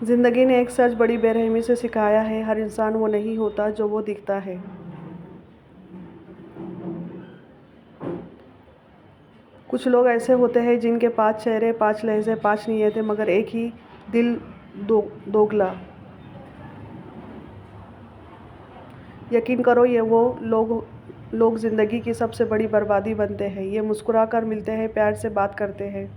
ज़िंदगी ने एक सच बड़ी बेरहमी से सिखाया है, हर इंसान वो नहीं होता जो वो दिखता है। कुछ लोग ऐसे होते हैं जिनके 5 चेहरे, 5 लहज़े, 5 नीयतें, मगर एक ही दिल दोगला। यकीन करो, ये वो लोग ज़िंदगी की सबसे बड़ी बर्बादी बनते हैं। ये मुस्कुरा कर मिलते हैं, प्यार से बात करते हैं,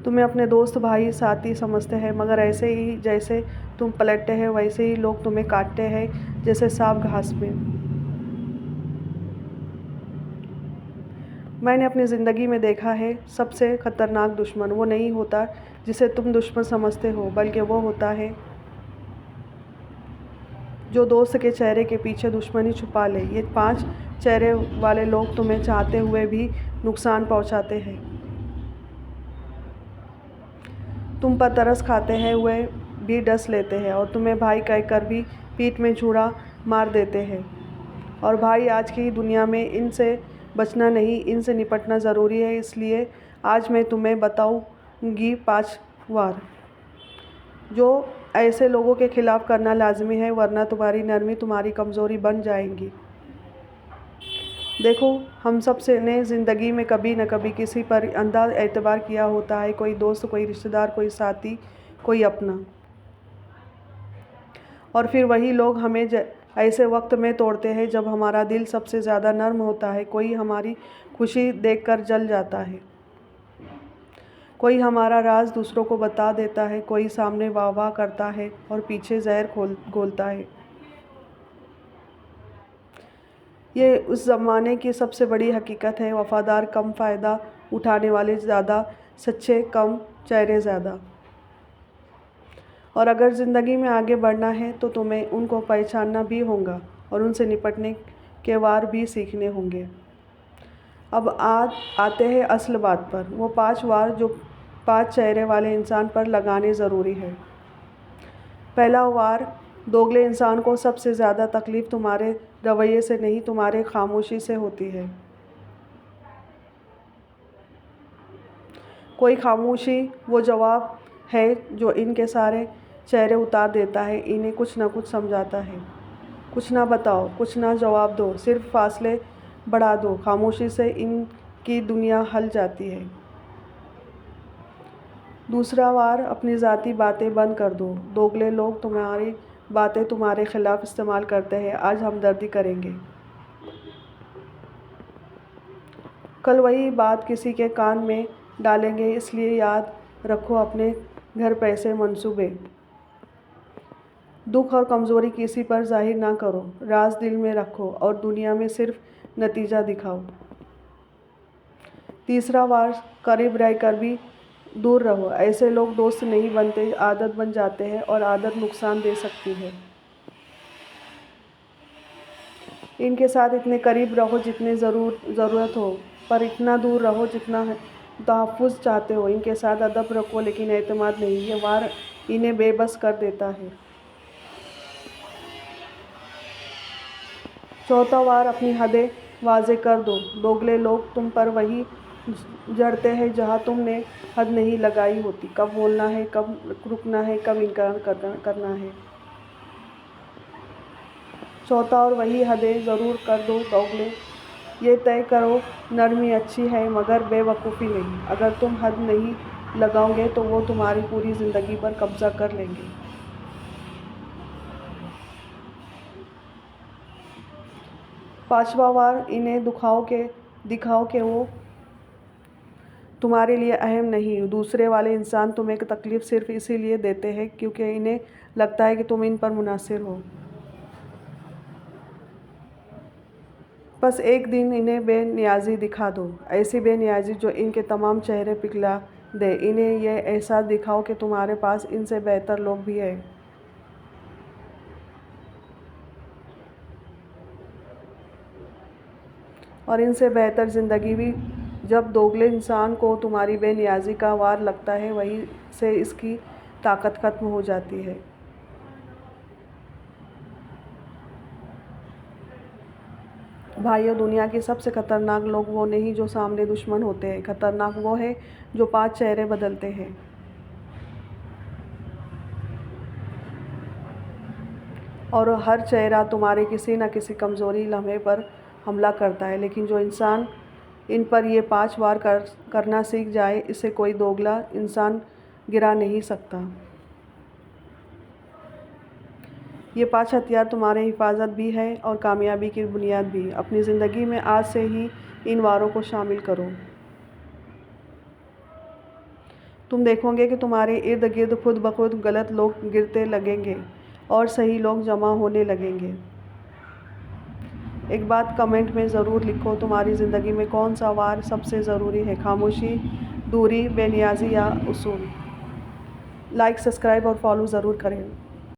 तुम्हें अपने दोस्त, भाई, साथी समझते हैं, मगर ऐसे ही जैसे तुम पलटते हैं वैसे ही लोग तुम्हें काटते हैं, जैसे सांप घास में। मैंने अपनी ज़िंदगी में देखा है, सबसे ख़तरनाक दुश्मन वो नहीं होता जिसे तुम दुश्मन समझते हो, बल्कि वो होता है जो दोस्त के चेहरे के पीछे दुश्मनी छुपा ले। ये 5 चेहरे वाले लोग तुम्हें चाहते हुए भी नुकसान पहुंचाते हैं। तुम पर तरस खाते हैं हुए भी डस लेते हैं, और तुम्हें भाई कहकर भी पीठ में छुरा मार देते हैं। और भाई, आज की दुनिया में इनसे बचना नहीं, इनसे निपटना ज़रूरी है। इसलिए आज मैं तुम्हें बताऊंगी 5 वार जो ऐसे लोगों के खिलाफ करना लाजमी है, वरना तुम्हारी नरमी तुम्हारी कमज़ोरी बन जाएंगी। देखो, हम सब से ने ज़िंदगी में कभी न कभी किसी पर अंधा एतबार किया होता है, कोई दोस्त, कोई रिश्तेदार, कोई साथी, कोई अपना। और फिर वही लोग हमें ऐसे वक्त में तोड़ते हैं जब हमारा दिल सबसे ज़्यादा नर्म होता है। कोई हमारी खुशी देखकर जल जाता है, कोई हमारा राज दूसरों को बता देता है, कोई सामने वाह वाह करता है और पीछे जहर घोलता है। ये उस ज़माने की सबसे बड़ी हकीकत है। वफ़ादार कम, फ़ायदा उठाने वाले ज़्यादा, सच्चे कम, चेहरे ज़्यादा। और अगर ज़िंदगी में आगे बढ़ना है तो तुम्हें उनको पहचानना भी होगा और उनसे निपटने के वार भी सीखने होंगे। अब आते हैं असल बात पर। वो 5 वार जो 5 चेहरे वाले इंसान पर लगाने ज़रूरी है। पहला वार, दोगले इंसान को सबसे ज़्यादा तकलीफ़ तुम्हारे रवैये से नहीं, तुम्हारे खामोशी से होती है। कोई खामोशी वो जवाब है जो इनके सारे चेहरे उतार देता है, इन्हें कुछ ना कुछ समझाता है। कुछ ना बताओ, कुछ ना जवाब दो, सिर्फ फासले बढ़ा दो। खामोशी से इनकी दुनिया हल जाती है। दूसरा वार, अपनी ज़ाती बातें बंद कर दो। दोगले लोग तुम्हारी बातें तुम्हारे खिलाफ इस्तेमाल करते हैं। आज हमदर्दी करेंगे, कल वही बात किसी के कान में डालेंगे। इसलिए याद रखो, अपने घर, पैसे, मंसूबे, दुख और कमज़ोरी किसी पर जाहिर ना करो। राज दिल में रखो और दुनिया में सिर्फ नतीजा दिखाओ। तीसरा वार, करीब रहकर भी दूर रहो। ऐसे लोग दोस्त नहीं बनते, आदत बन जाते हैं, और आदत नुकसान दे सकती है। इनके साथ इतने करीब रहो जितने ज़रूरत हो, पर इतना दूर रहो जितना तहफ़्फ़ुज़ चाहते हो। इनके साथ अदब रखो, लेकिन एतमाद नहीं। ये वार इन्हें बेबस कर देता है। चौथा वार, अपनी हदें वाज़े कर दो। दोगले लोग तुम पर वही जड़ते हैं जहाँ तुमने हद नहीं लगाई होती। कब बोलना है, कब रुकना है, कब इनकार करना है। चौथा, और वही हदें ज़रूर कर दो। दोगले ये तय करो, नरमी अच्छी है मगर बेवकूफ़ी नहीं। अगर तुम हद नहीं लगाओगे तो वो तुम्हारी पूरी ज़िंदगी पर कब्ज़ा कर लेंगे। पांचवा वार, इन्हें दिखाओ कि वो तुम्हारे लिए अहम नहीं। दूसरे वाले इंसान तुम्हें तकलीफ़ सिर्फ इसीलिए देते हैं क्योंकि इन्हें लगता है कि तुम इन पर मुनहसर हो। बस एक दिन इन्हें बेनियाज़ी दिखा दो, ऐसी बेनियाज़ी जो इनके तमाम चेहरे पिघला दे। इन्हें यह एहसास दिखाओ कि तुम्हारे पास इनसे बेहतर लोग भी हैं। और इनसे बेहतर ज़िंदगी भी। जब दोगले इंसान को तुम्हारी बेनियाज़ी का वार लगता है, वहीं से इसकी ताकत ख़त्म हो जाती है। भाइयों, दुनिया के सबसे ख़तरनाक लोग वो नहीं जो सामने दुश्मन होते हैं। ख़तरनाक वो है जो 5 चेहरे बदलते हैं। और हर चेहरा तुम्हारे किसी न किसी कमज़ोरी लम्हे पर हमला करता है, लेकिन जो इंसान इन पर ये 5 वार करना सीख जाए, इसे कोई दोगला इंसान गिरा नहीं सकता। ये 5 हथियार तुम्हारे हिफाजत भी है और कामयाबी की बुनियाद भी। अपनी ज़िंदगी में आज से ही इन वारों को शामिल करो। तुम देखोगे कि तुम्हारे इर्द गिर्द खुद ब खुद गलत लोग गिरते लगेंगे और सही लोग जमा होने लगेंगे। एक बात कमेंट में ज़रूर लिखो, तुम्हारी ज़िंदगी में कौन सा वार सबसे ज़रूरी है? खामोशी, दूरी, बेनियाजी या उसूल? लाइक, सब्सक्राइब और फॉलो ज़रूर करें।